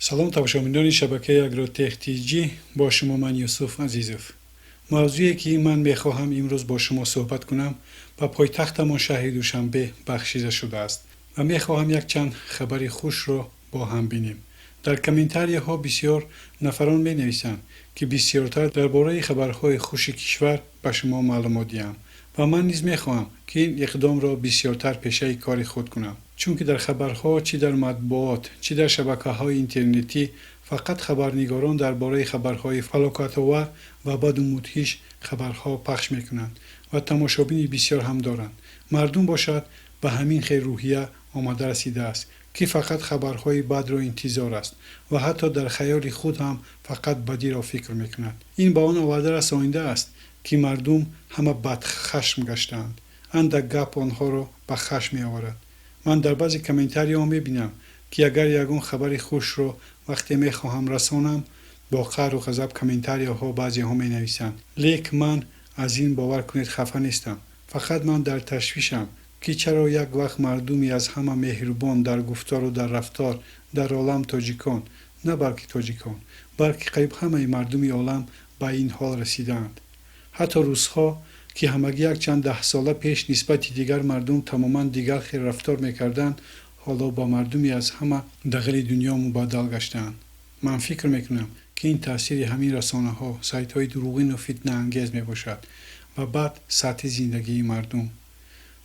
سلام تماشاگران شبکه اگروتک تیجی، با شما من یوسف عزیزوف. موضوعی که من میخواهم امروز با شما صحبت کنم با پایتختمان شهر دوشنبه بخشیده شده است و میخواهم یک چند خبر خوش رو با هم بینیم. در کامنتاری ها بسیار نفران می نویسند که بسیارتر درباره خبرهای خوش کشور به شما معلومات دهم و من نیز میخواهم که این اقدام را بسیارتر پیشه کار خود کنم، چون که در خبرها چی در مطبوعات چی در شبکه‌های اینترنتی فقط خبرنگاران درباره خبرهای فلاکت‌آور و بد و مدهش خبرها پخش میکنند و تماشابین بسیار هم دارند. مردم باشد به همین خیر روحیه آمده رسیده است که فقط خبرهای بد را انتظار است و حتی در خیال خود هم فقط بدی را فکر میکنند. این با آن آورده رسانیده است که مردم همه بد خشم گشتند. اندک گپ آنها را به خشم می آورد. من در بعضی کامنتاری ها می بینم که اگر یگان خبر خوش رو وقتی می خواهم رسانم با قهر و غضب کامنتاری ها بعضی ها می نویسند. لیک من از این باور کنید خفه نیستم. فقط من در تشویشم که چرا یک وقت مردمی از همه مهربان در گفتار و در رفتار در عالم تاجیکان، نه بلکه تاجیکان، بلکه قریب همه مردمی عالم به این حال رسیدند. حتی روس‌ها که همگی یک چند ده ساله پیش نسبت دیگر مردم تماما دیگر خیر رفتار میکردند، حالا با مردمی از همه داخل دنیا مبادل گشتند. من فکر میکنم که این تاثیر همین رسانه ها، سایت های دروغین و فتنه انگیز می باشد و بعد سطح زندگی مردم.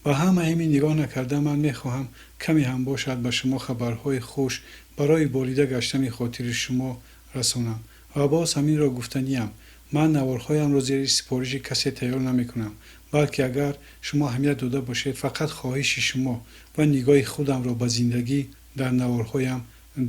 با همین نگاه نکرده من میخواهم کمی هم باشد به شما خبرهای خوش برای بریده گشتن خاطر شما رسانم و باز همین را گفتنیم. من نوارهایم را زیر سفارش کسی تیار نمی کنم، بلکه اگر شما اهمیت داده باشید فقط خواهش شما و نگاه خودم را به زندگی در نوارهایم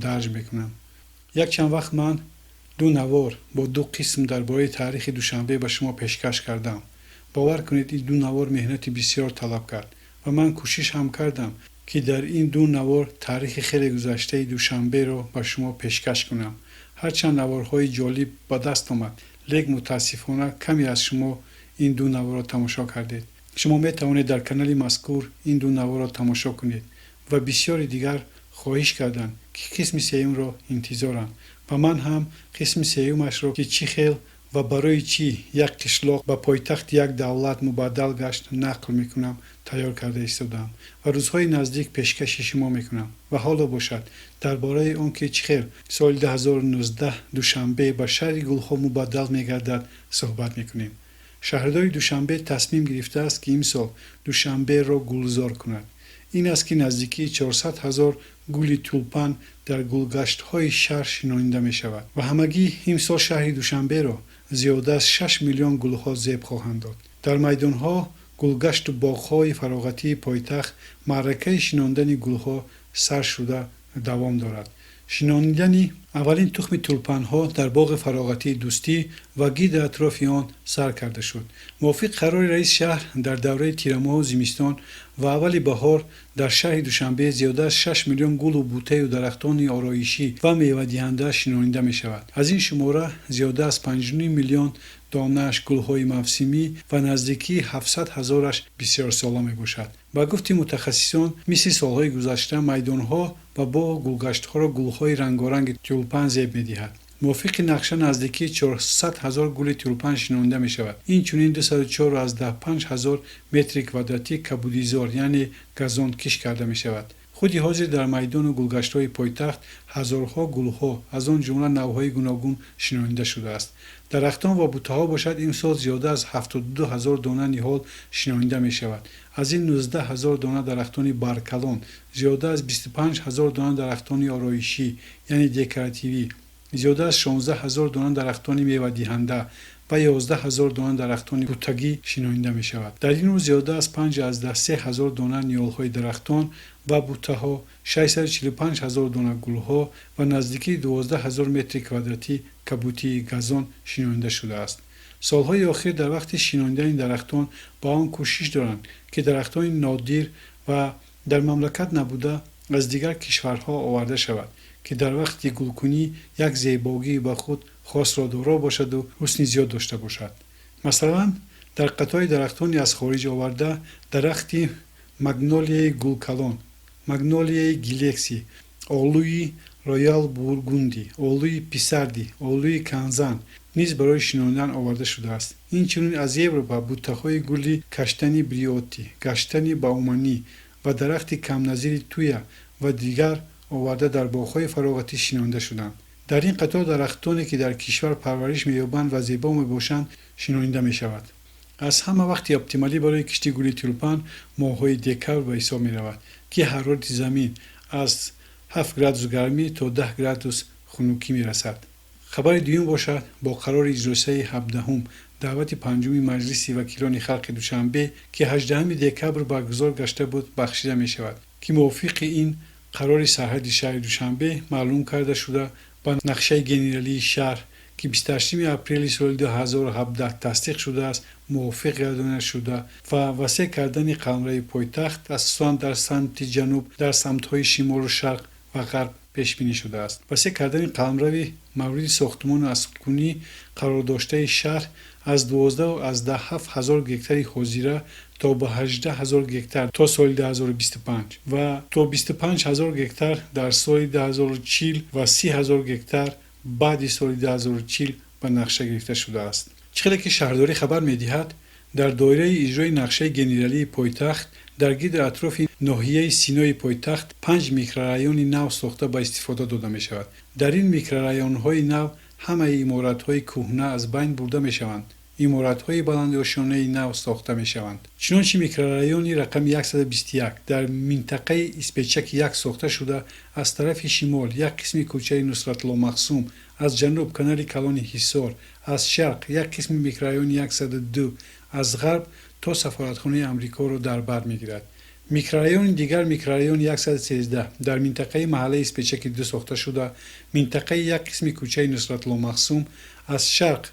درج می کنم. یک چند وقت من دو نوار با دو قسم درباره تاریخ دوشنبه به شما پیشکش کردم. باور کنید این دو نوار مهنت بسیار طلب کرد و من کوشش هم کردم که در این دو نوار تاریخ خیلی گذشته دوشنبه را به شما پیشکش کنم. هرچند نوارهای جالب به دست آمد، لیک متاسفانه کمی از شما این دو نوار را تماشا کردید. شما می توانید در کانال مذکور این دو نوار را تماشا کنید و بسیار دیگر خواهش کردند که قسم سوم را انتظارند و من هم قسم سومش را که چی خیل و برای چی یک قشلاق به پایتخت یک دولت مبادل گشت نقل میکنم تیار کرده ایستادم و روزهای نزدیک پیشکش شما میکنم. و حالا باشد درباره آنکه چخیر سال 2019 دوشنبه به شهر گلها مبادل میگردد صحبت میکنیم. شهرداری دوشنبه تصمیم گرفته است که امسال دوشنبه را گلزار کند. این است که نزدیکی 400,000 گل تولپن در گلگشت‌های شهر شنانیده می شود و همگی امسال شهر دوشنبه را زیاده از 6 میلیون گلها زیب خواهند داد. در میدانها گلگشت و باغ‌های فراغتی پایتخت معرکه شناندن گلها سر شده دوام دارد. شناندن اولین تخم تولپن‌ها در باغ فراغتی دوستی و گید اطراف آن سر کرده شد. موافق قرار رئیس شهر در دوره تیرماه و زمستان و اول بهار در شهر دوشنبه زیاده از 6 میلیون گل و بوته و درختان آرایشی و میوه دهنده شنانیده می شود. از این شماره زیاده از 5.5 میلیون دانه‌اش گل‌های موسمی و نزدیکی 700,000ش بسیار ساله می باشد. با گفت متخصصان مثل سالهای گذشته میدانها و باغ گلگشت‌ها را گل‌های رنگارنگ تولپن زیب می‌دهد. موافق نقشه نزدیکی 400,000 گل تولپن شنانده می شود. این چنین 204,500 متر کوادراتی کبودیزار یعنی گازون کش کرده می شود. خودی حاضر در میدان و گلگشت‌های پایتخت هزارها گلها از آن جمله نوع‌های گوناگون شنانده شده است. درختان و بوته‌ها باشد این سال زیاده از 72,000 دانه نهال شنانده می شود. از این 19,000 دانه درختان برکلان، زیاده از 25,000 دانه درختان آرایشی یعنی دکوراتیوی، زیاده از 16,000 دانه درختان میوه دهنده و 11,000 دانه درختان بوتگی شنانده می شود. در این روز زیاده از 5,000 دانه نیالهای درختان و بوته ها، 645,000 دانه گلها و نزدیکی 12,000 متر کوادراتی کبوتی گازون شنانده شده است. سالهای اخیر در وقت شناندن درختان با آن کوشش دارند که درختان نادر و در مملکت نبوده از دیگر کشورها آورده شود که در وقت گلکنی یک زیبایی به خود خاص را دارا باشد و حسن زیاد داشته باشد. مثلا در قطعه درختانی از خارج آورده درخت مگنولیای گلکلان، مگنولیای گلکسی، آلوی رویال بورگوندی، اولوی پیساردی، اولوی کانزان نیز برای شناندن آورده شده است. اینچنین از اروپا بوته‌های گلی کشتنی بریوتی، کشتنی باومانی و درخت کم نظیر تویا و دیگر آورده در باغ‌های فراغتی شنانده شدند. در این قطار درختانی که در کشور پرورش می‌یابند و زیبا می‌باشند شنانده می‌شود. از همه وقتی اپتیمالی برای کشتی گل تولپان ماه‌های دکمبر به حساب می‌رود که حرارت زمین از 7 گرادوس گرمی تا 10 گرادوس خنکی می‌رسد. خبر دوم باشد با قرار اجرای 17 دعوت پنجم مجلس وکیلان خلق دوشنبه که 18 دکمبر برگزار گشته بود بخشیده می‌شود که موافق این قرار سرحد شهر دوشنبه معلوم کرده شده با نقشه گنرالی شهر که 28 اپریل سال 2017 تصدیق شده است موافق گردانده شده و وسیع کردن قلمرو پایتخت از سوان در سمت جنوب در سمت‌های شمال و شرق و غرب پیش بینی شده است. وسیع کردن قلمرو مورد ساختمان اسکونی قرار داشته شهر از 12 و از 17 هزار گکتار حاضره تا به 18 هزار گکتار تا سال 2025 و تا 25 هزار گکتار در سال 2040 و 30 هزار گکتار بعد سال 2040 به نقشه گرفته شده است. چقدر که شهرداری خبر می‌دهد در دایره اجرای نقشه گنرالی پایتخت در گرد اطراف ناحیه سینای پایتخت 5 میکرورایون نو ساخته به استفاده داده می شود. در این میکرورایون‌های نو همه عمارت‌های کهنه از بین برده می شوند. عمارت‌های بلند آشانه نو ساخته می شوند. چنانچه میکرورایون رقم 121 در منطقه اسپیچک 1 ساخته شده از طرف شمال یک قسم کوچه نصرت الله مقسوم، از جنوب کنار کلان حصار، از شرق یک قسم میکرورایون 102، از غرب تا سفارتخانه امریکا را در بر میگیرد. میکرورایون دیگر میکرورایون 113 در منطقه محله اسپیچک 2 ساخته شده، منطقه یک قسم کوچه نصرت الله مقسوم، از شرق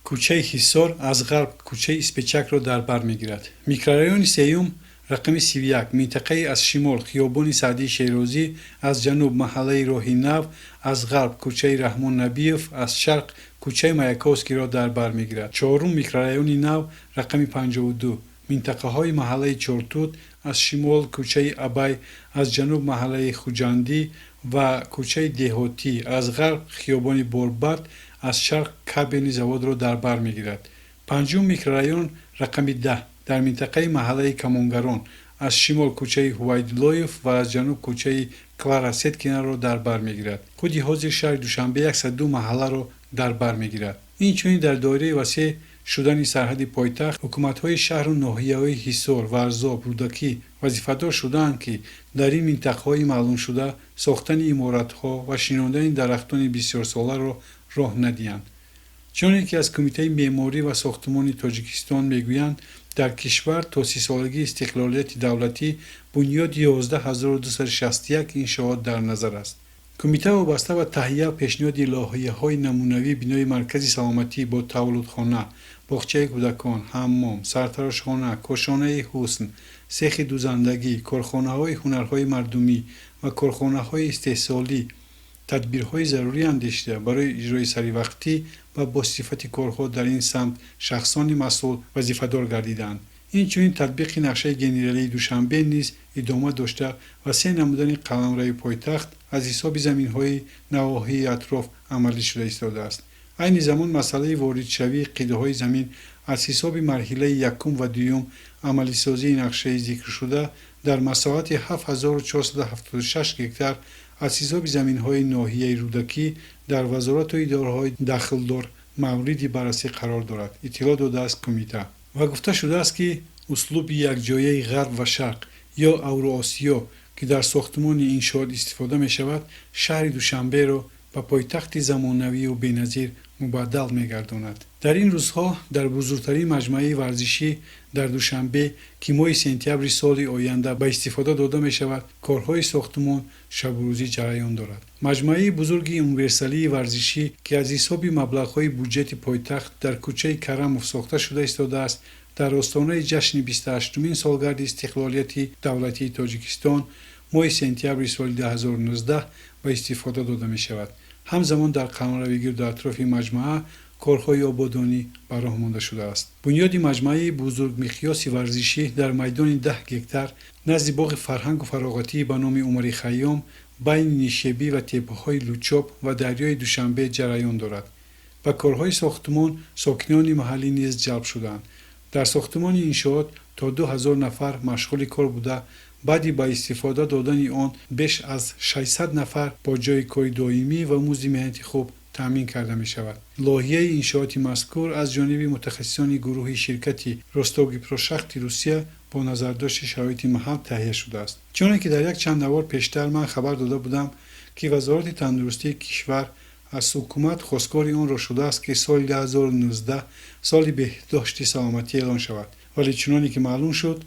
کوچه حصار، از غرب کوچه اسپیچک را در بر میگیرد. میکرورایون سیوم رقم 31 منطقه از شمال خیابان سعدی شیرازی، از جنوب محله راه نو، از غرب کوچه رحمان نبیف، از شرق کوچه مایاکوسکی را در بر میگیرد. چهارم میکرورایون نو رقم 52 منطقه های محله چارتوت، از شمال کوچه ابای، از جنوب محله خوجندی و کوچه دهاتی، از غرب خیابان بوربت، از شرق کابین زواد را در بر میگیرد. پنجم میکرورایون رقم 10 در منطقه محله کمانگران، از شمال کوچه هویدلویف و از جنوب کوچه کلارا سیتکینا را در بر میگیرد. خود حاضر شهر دوشنبه 102 محله را در بر میگیرد. اینچنین در دایره وسیع شدن سرحد پایتخت حکومت‌های شهر و ناحیه‌های حصار، ورزاب، رودکی وظیفه‌دار شدند که در این منطقه‌های معلوم شده ساختن عمارت‌ها و شناندن درختان بسیار ساله را راه ندهند. چون که از کمیته معماری و ساختمان تاجیکستان میگویند در کشور تا 30 سالگی استقلالیت دولتی بنیاد 11261 انشاءات در نظر است. کمیته وابسته به تهیه و پیشنهاد لایحه‌های نمونوی بنای مرکز سلامتی با تولدخانه، باغچه کودکان، حمام، سرتراشخانه، کاشانه حسن، سیخ دوزندگی، کارخانه‌های هنرهای مردمی و کارخانه‌های استحصالی تدبیرهای ضروری اندیشیده برای اجرای سریع و با صفت کارها در این سمت شخصان مسئول وظیفه‌دار گردیدند. اینچنین تطبیق نقشه گنرالی دوشنبه نیز ادامه داشته و سه نمودن قلمرو پایتخت از حساب زمین‌های نواحی اطراف عملی شده ایستاده است. عین زمان مسئله واردشوی قیده‌های زمین از حساب مرحله یکم و دوم عملی سازی نقشه ذکر شده در مساحت 7476 گکتار از حساب زمین‌های ناحیه رودکی در وزارت و اداره‌های داخلدار موردی بررسی قرار دارد. اطلاع داده است کمیته و گفته شده است که اسلوب یکجایی غرب و شرق یا اوراسیا که در ساختمان انشاءات استفاده می شود شهر دوشنبه را به پایتخت زمانوی و بی‌نظیر مبدل می گرداند. در این روزها در بزرگترین مجمع ورزشی در دوشنبه که ماه سپتامبر سال آینده به استفاده داده می شود کارهای ساختمان شب و روزی جریان دارد. مجمع بزرگ یونیورسالی ورزشی که از حساب مبلغ‌های بودجه پایتخت در کوچه کرموف ساخته شده ایستاده است در آستانه جشن 28مین سالگرد استقلالیت دولتی تاجیکستان ماه سپتامبر سال 2019 به استفاده داده می شود. همزمان در قلمرو گرد اطراف مجمع کارهای آبادانی به راه مانده شده است. بنیاد مجمع بزرگ مقیاس ورزشی در میدان 10 گکتار نزد باغ فرهنگ و فراغتی به نام عمر خیام بین نیشابی و تپه‌های لوچوب و دریای دوشنبه جریان دارد. به کارهای ساختمان ساکنان محلی نیز جلب شدند. در ساختمان انشاءات تا 2000 نفر مشغول کار بوده، بعدی با استفاده دادن آن بیش از 600 نفر با جای کار دائمی و مزد مهنتی خوب تامین کرده می شود. لایحه انشاءات مذکور از جانب متخصصان گروه شرکت روستوگیپروشخت روسیه با نظرداشت شرایط محل تهیه شده است. چون که در یک چند نوار پیشتر من خبر داده بودم که وزارت تندرستی کشور از حکومت خواستگار آن را شده است که سال 2019 سال بهداشت سلامتی اعلان شود، ولی چنانی که معلوم شد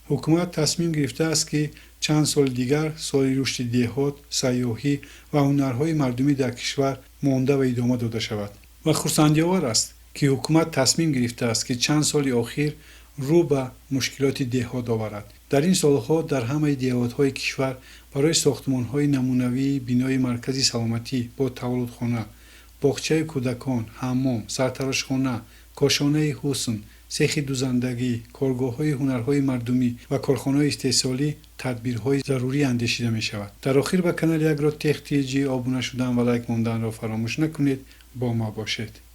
حکومت تصمیم گرفته است که چند سال دیگر سال رشد دهات، سیاحی و هنرهای مردمی در کشور مانده و ادامه داده شود. و خرسندآور است که حکومت تصمیم گرفته است که چند سال اخیر رو به مشکلات دهات آورد. در این سالها در همه دهات‌های کشور برای ساختمان‌های نمونوی بینای مرکزی سلامتی با تولدخانه، باغچه کودکان، حمام، سرتراشخانه، کاشانه حسن، سیخ دوزندگی، کارگاه‌های هنرهای مردمی و کارخانه‌های استحصالی تدبیرهای ضروری اندیشیده می‌شود. در آخر به کانال اگرو تک TG آبونه شدن و لایک ماندن را فراموش نکنید. با ما باشید.